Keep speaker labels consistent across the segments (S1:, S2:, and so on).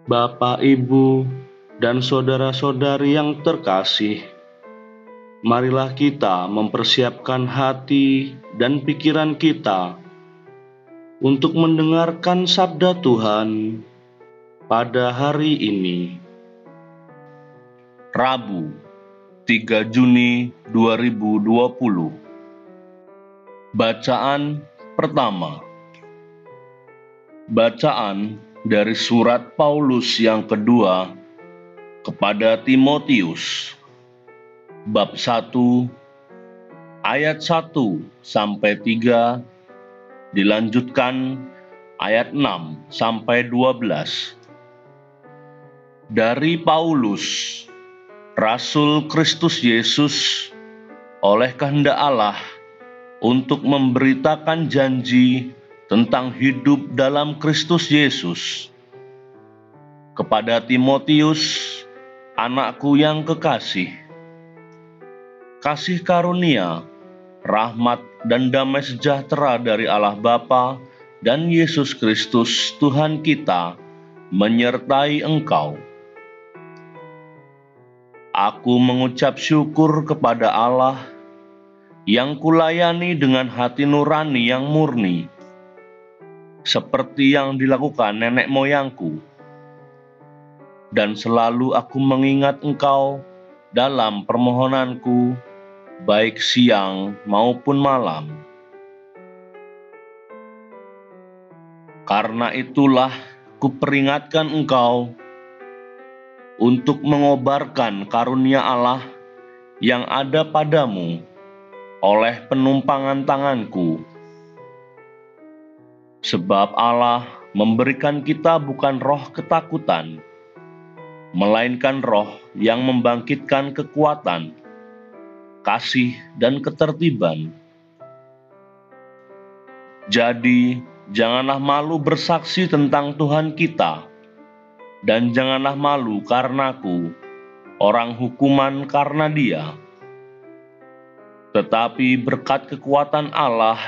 S1: Bapak, Ibu, dan saudara-saudari yang terkasih, marilah kita mempersiapkan hati dan pikiran kita untuk mendengarkan sabda Tuhan pada hari ini, Rabu, 3 Juni 2020. Bacaan pertama. Bacaan dari surat Paulus yang kedua kepada Timotius, bab 1, ayat 1 sampai 3, dilanjutkan ayat 6 sampai 12. Dari Paulus, Rasul Kristus Yesus, oleh kehendak Allah, untuk memberitakan janji tentang hidup dalam Kristus Yesus. Kepada Timotius, anakku yang kekasih, kasih karunia, rahmat dan damai sejahtera dari Allah Bapa dan Yesus Kristus Tuhan kita menyertai engkau. Aku mengucap syukur kepada Allah yang kulayani dengan hati nurani yang murni, seperti yang dilakukan nenek moyangku. Dan selalu aku mengingat engkau dalam permohonanku, baik siang maupun malam. Karena itulah kuperingatkan engkau untuk mengobarkan karunia Allah yang ada padamu oleh penumpangan tanganku. Sebab Allah memberikan kita bukan roh ketakutan, melainkan roh yang membangkitkan kekuatan, kasih, dan ketertiban. Jadi, janganlah malu bersaksi tentang Tuhan kita, dan janganlah malu karenaku, orang hukuman karena Dia. Tetapi berkat kekuatan Allah,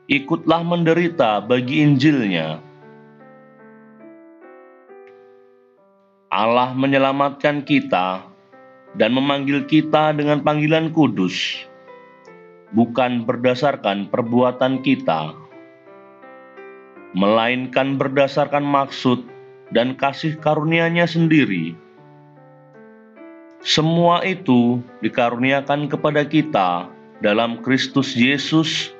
S1: ikutlah menderita bagi Injil-Nya. Allah menyelamatkan kita dan memanggil kita dengan panggilan kudus, bukan berdasarkan perbuatan kita, melainkan berdasarkan maksud dan kasih karunia-Nya sendiri. Semua itu dikaruniakan kepada kita dalam Kristus Yesus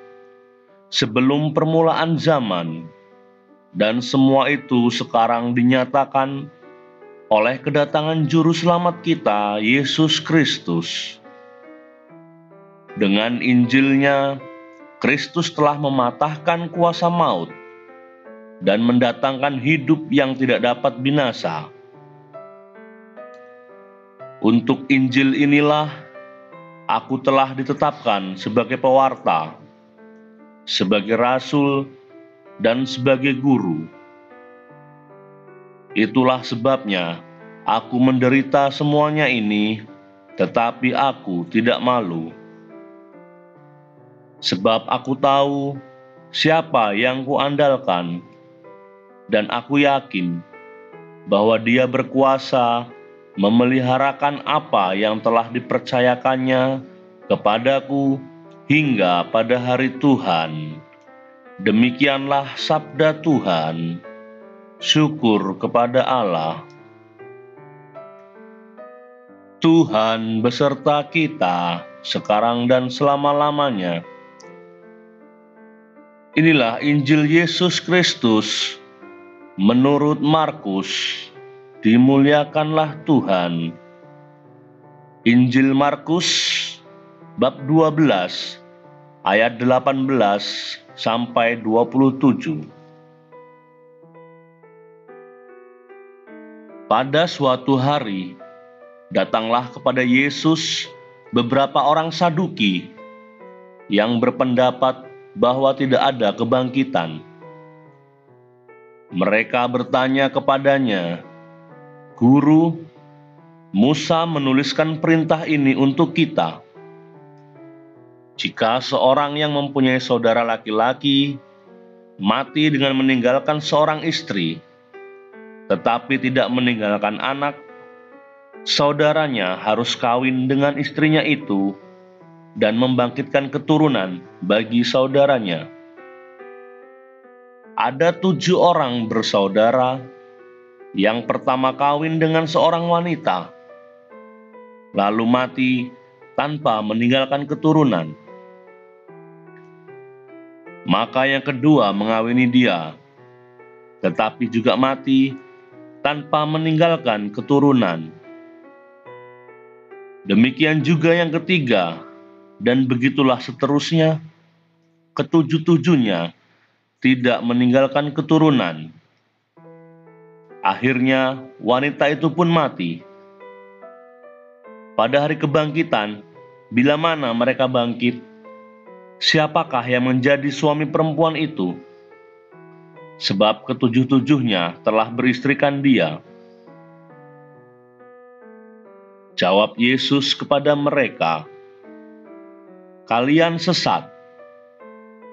S1: sebelum permulaan zaman, dan semua itu sekarang dinyatakan oleh kedatangan Juru Selamat kita, Yesus Kristus. Dengan Injil-Nya, Kristus telah mematahkan kuasa maut dan mendatangkan hidup yang tidak dapat binasa. Untuk Injil inilah aku telah ditetapkan sebagai pewarta, sebagai rasul, dan sebagai guru. Itulah sebabnya aku menderita semuanya ini, tetapi aku tidak malu. Sebab aku tahu siapa yang kuandalkan, dan aku yakin bahwa Dia berkuasa memeliharakan apa yang telah dipercayakannya kepadaku hingga pada hari Tuhan. Demikianlah sabda Tuhan. Syukur kepada Allah. Tuhan beserta kita sekarang dan selama-lamanya. Inilah Injil Yesus Kristus menurut Markus. Dimuliakanlah Tuhan. Injil Markus bab 12 ayat 18 sampai 27. Pada suatu hari, datanglah kepada Yesus beberapa orang Saduki yang berpendapat bahwa tidak ada kebangkitan. Mereka bertanya kepadanya, "Guru, Musa menuliskan perintah ini untuk kita. Jika seorang yang mempunyai saudara laki-laki mati dengan meninggalkan seorang istri, tetapi tidak meninggalkan anak, saudaranya harus kawin dengan istrinya itu dan membangkitkan keturunan bagi saudaranya. Ada 7 orang bersaudara. Yang pertama kawin dengan seorang wanita, lalu mati tanpa meninggalkan keturunan. Maka yang kedua mengawini dia, tetapi juga mati tanpa meninggalkan keturunan. Demikian juga yang ketiga, dan begitulah seterusnya, ketujuh-tujuhnya tidak meninggalkan keturunan. Akhirnya wanita itu pun mati. Pada hari kebangkitan, bila mana mereka bangkit, siapakah yang menjadi suami perempuan itu? Sebab ketujuh-tujuhnya telah beristrikan dia. Jawab Yesus kepada mereka, "Kalian sesat,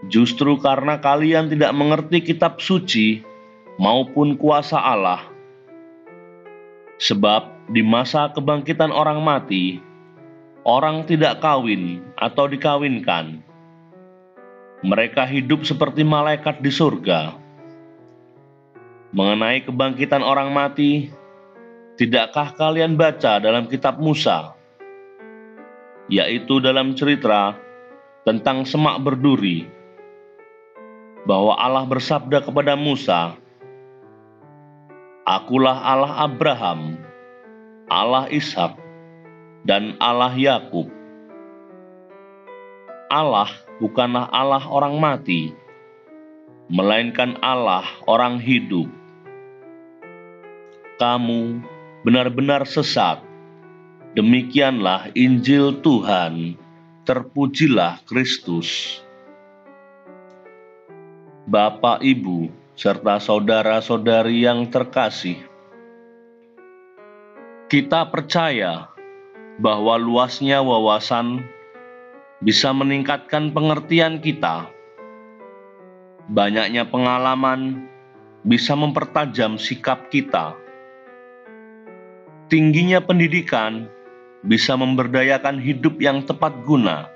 S1: justru karena kalian tidak mengerti kitab suci maupun kuasa Allah. Sebab di masa kebangkitan orang mati, orang tidak kawin atau dikawinkan. Mereka hidup seperti malaikat di surga. Mengenai kebangkitan orang mati, tidakkah kalian baca dalam kitab Musa, yaitu dalam cerita tentang semak berduri, bahwa Allah bersabda kepada Musa, 'Akulah Allah Abraham, Allah Ishak, dan Allah Yakub.' Allah bukanlah Allah orang mati, melainkan Allah orang hidup. Kamu benar-benar sesat. Demikianlah Injil Tuhan. Terpujilah Kristus." Bapak, Ibu, serta saudara-saudari yang terkasih, kita percaya bahwa luasnya wawasan bisa meningkatkan pengertian kita. Banyaknya pengalaman bisa mempertajam sikap kita. Tingginya pendidikan bisa memberdayakan hidup yang tepat guna.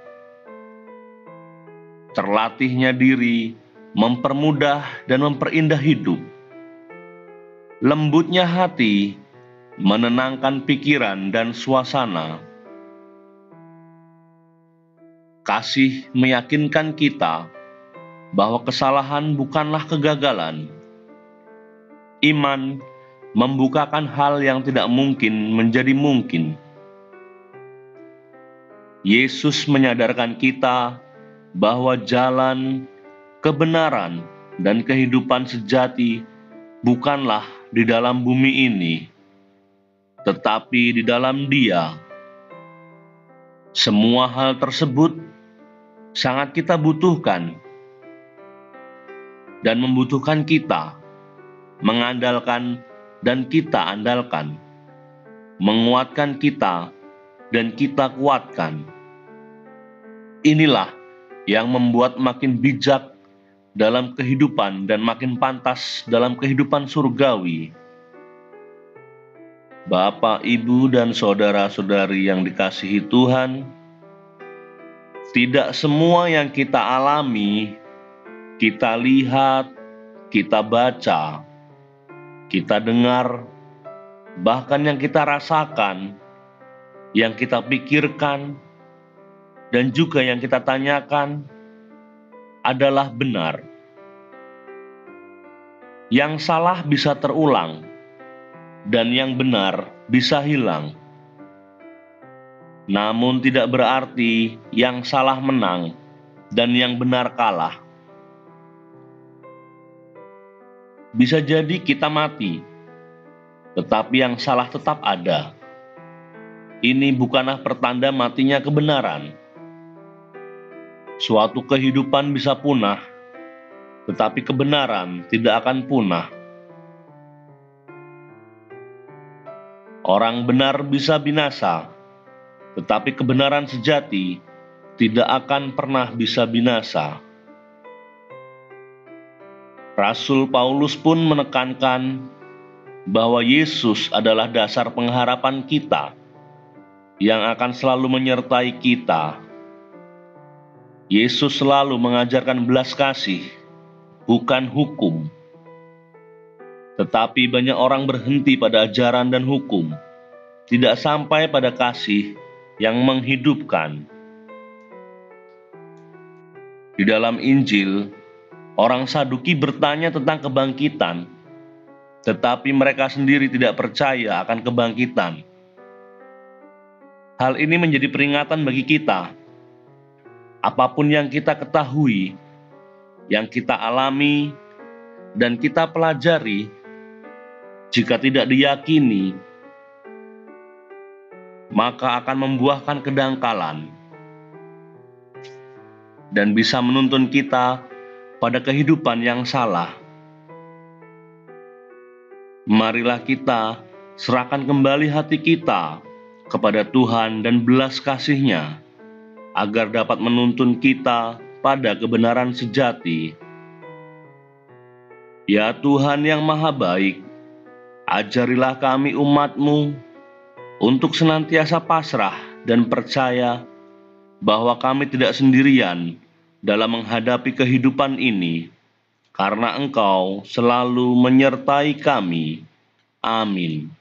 S1: Terlatihnya diri mempermudah dan memperindah hidup. Lembutnya hati menenangkan pikiran dan suasana. Kasih meyakinkan kita bahwa kesalahan bukanlah kegagalan. Iman membukakan hal yang tidak mungkin menjadi mungkin. Yesus menyadarkan kita bahwa jalan, kebenaran, dan kehidupan sejati bukanlah di dalam bumi ini, tetapi di dalam Dia. Semua hal tersebut sangat kita butuhkan dan membutuhkan kita, mengandalkan dan kita andalkan, menguatkan kita dan kita kuatkan. Inilah yang membuat makin bijak dalam kehidupan dan makin pantas dalam kehidupan surgawi. Bapak, Ibu, dan saudara-saudari yang dikasihi Tuhan, tidak semua yang kita alami, kita lihat, kita baca, kita dengar, bahkan yang kita rasakan, yang kita pikirkan, dan juga yang kita tanyakan adalah benar. Yang salah bisa terulang, dan yang benar bisa hilang. Namun tidak berarti yang salah menang dan yang benar kalah. Bisa jadi kita mati, tetapi yang salah tetap ada. Ini bukanlah pertanda matinya kebenaran. Suatu kehidupan bisa punah, tetapi kebenaran tidak akan punah. Orang benar bisa binasa, tetapi kebenaran sejati tidak akan pernah bisa binasa. Rasul Paulus pun menekankan bahwa Yesus adalah dasar pengharapan kita yang akan selalu menyertai kita. Yesus selalu mengajarkan belas kasih, bukan hukum. Tetapi banyak orang berhenti pada ajaran dan hukum, tidak sampai pada kasih yang menghidupkan. Di dalam Injil, orang Saduki bertanya tentang kebangkitan, tetapi mereka sendiri tidak percaya akan kebangkitan. Hal ini menjadi peringatan bagi kita. Apapun yang kita ketahui, yang kita alami, dan kita pelajari, jika tidak diyakini, maka akan membuahkan kedangkalan dan bisa menuntun kita pada kehidupan yang salah. Marilah kita serahkan kembali hati kita kepada Tuhan dan belas kasih-Nya, agar dapat menuntun kita pada kebenaran sejati. Ya Tuhan yang Maha Baik, ajarilah kami umat-Mu untuk senantiasa pasrah dan percaya bahwa kami tidak sendirian dalam menghadapi kehidupan ini, karena Engkau selalu menyertai kami. Amin.